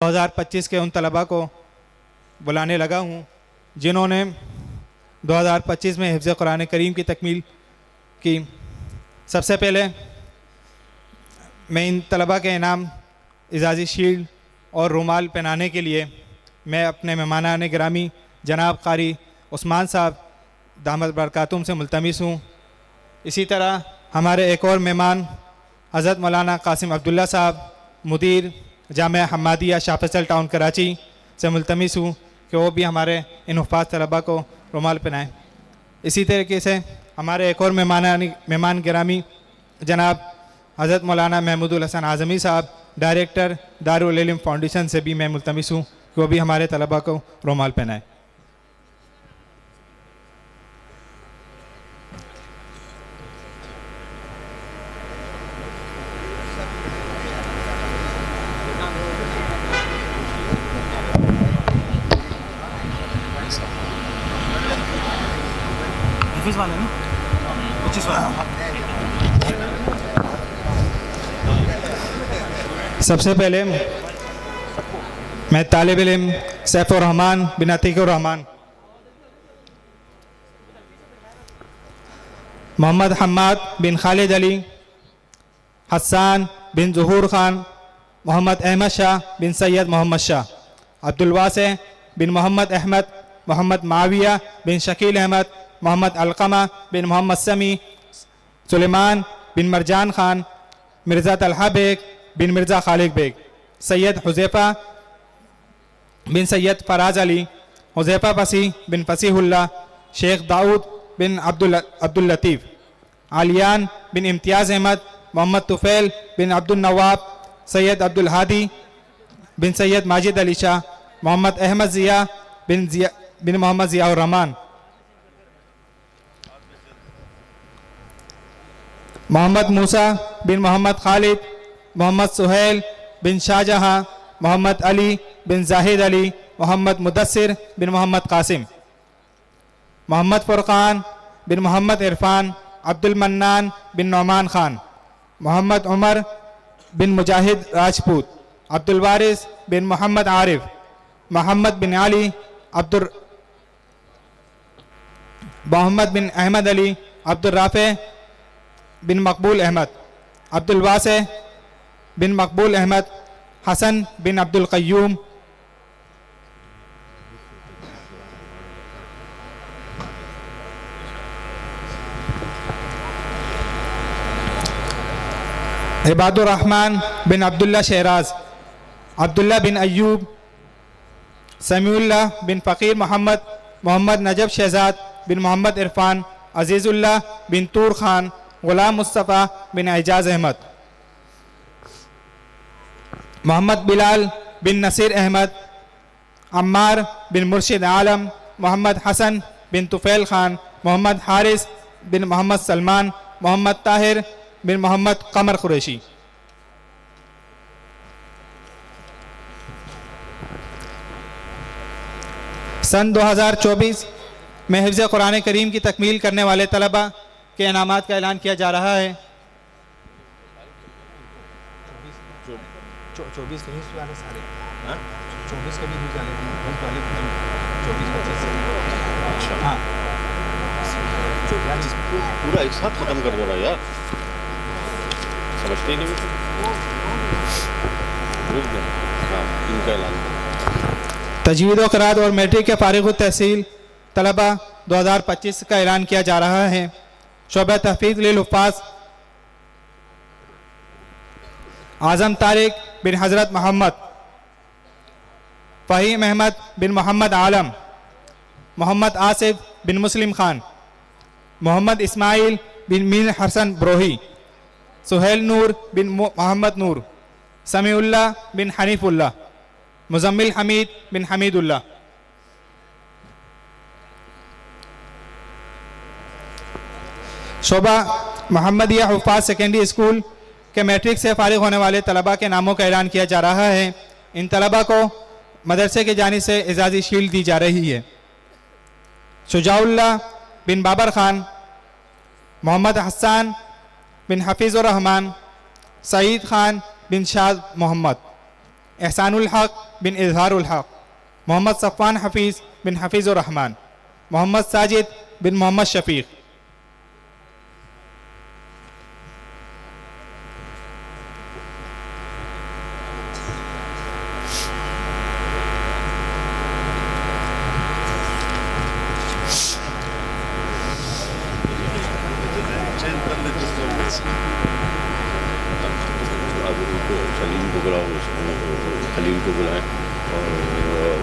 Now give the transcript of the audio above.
2025 کے ان طلباء کو بلانے لگا ہوں جنہوں نے 2025 میں حفظ قرآن کریم کی تکمیل کی۔ سب سے پہلے میں ان طلباء کے انعام اعزازی شیلڈ اور رومال پہنانے کے لیے میں اپنے مہمانان گرامی جناب قاری عثمان صاحب دامت برکاتہم سے ملتمس ہوں۔ اسی طرح ہمارے ایک اور مہمان حضرت مولانا قاسم عبداللہ صاحب مدیر جامعہ حمادیہ شاہ فیصل ٹاؤن کراچی سے ملتمس ہوں کہ وہ بھی ہمارے ان حفاظ طلباء کو رومال پہنائیں۔ اسی طریقے سے ہمارے ایک اور مہمان گرامی جناب حضرت مولانا محمود الحسن اعظمی صاحب ڈائریکٹر دارالعلم فاؤنڈیشن سے بھی میں ملتمس ہوں کہ وہ بھی ہمارے طلباء کو رومال پہنائیں۔ سب سے پہلے میں طالب علم سیف الرحمان بن عتیق الرحمان، محمد حماد بن خالد علی، حسان بن ظہور خان، محمد احمد شاہ بن سید محمد شاہ، عبدالواسع بن محمد احمد، محمد معاویہ بن شکیل احمد، محمد علقمہ بن محمد سمیع، سلیمان بن مرجان خان، مرزا طلحہ بیگ بن مرزا خالد بیگ، سید حذیفہ بن سید فراز علی، حذیفہ فصیح بن فصیح اللہ، شیخ داؤد بن عبداللطیف، عالیان بن امتیاز احمد، محمد طفیل بن عبدالنواب، سید عبدالہادی بن سید ماجد علی شاہ، محمد احمد ضیاء بن محمد ضیاء الرحمان، محمد موسیٰ بن محمد خالد، محمد سہیل بن شاہ جہاں، محمد علی بن زاہد علی، محمد مدثر بن محمد قاسم، محمد فرقان بن محمد عرفان، عبد المنان بن نعمان خان، محمد عمر بن مجاہد راجپوت، عبد الوارث بن محمد عارف، محمد بن علی محمد بن احمد علی، عبد الرافع بن مقبول احمد، عبد الواسع بن مقبول احمد، حسن بن عبد القیوم، عباد الرحمن بن عبداللہ شہراز، عبداللہ بن ایوب، سمیع اللہ بن فقیر محمد، محمد نجب شہزاد بن محمد عرفان، عزیز اللہ بن طور خان، غلام مصطفیٰ بن اعجاز احمد، محمد بلال بن نصیر احمد، عمار بن مرشد عالم، محمد حسن بن طفیل خان، محمد حارث بن محمد سلمان، محمد طاہر بن محمد قمر قریشی۔ سن 2024 میں حفظ قرآن کریم کی تکمیل کرنے والے طلباء کے انعامات کا اعلان کیا جا رہا ہے۔ 24 کے بھی والے سارے 24 کے بھی والے 24 ہاں پورا ایک ساتھ ختم کر دو رہا یار، سمجھتے ہی نہیں ہاں ان کا اعلان۔ تجوید و قرات اور میٹرک کے فارغ التحصیل طلباء 2025 کا اعلان کیا جا رہا ہے۔ شعبہ تحفیظ للحفاظ اعظم طارق بن حضرت محمد، فہیم احمد بن محمد عالم، محمد آصف بن مسلم خان، محمد اسماعیل بن میر حسن بروہی، سہیل نور بن محمد نور، سمیع اللہ بن حنیف اللہ، مزمل حمید بن حمید اللہ۔ شعبہ محمدیہ حفاظ سیکنڈری اسکول کے میٹرک سے فارغ ہونے والے طلباء کے ناموں کا اعلان کیا جا رہا ہے۔ ان طلباء کو مدرسے کی جانب سے اعزازی شیلڈ دی جا رہی ہے۔ شجاع اللہ بن بابر خان، محمد حسان بن حفیظ الرحمان، سعید خان بن شاہ محمد، احسان الحق بن اظہار الحق، محمد صفوان حفیظ بن حفیظ الرحمن، محمد ساجد بن محمد شفیق۔ اب ان کو خلیل کو بلاؤ، خلیل کو بلائیں اور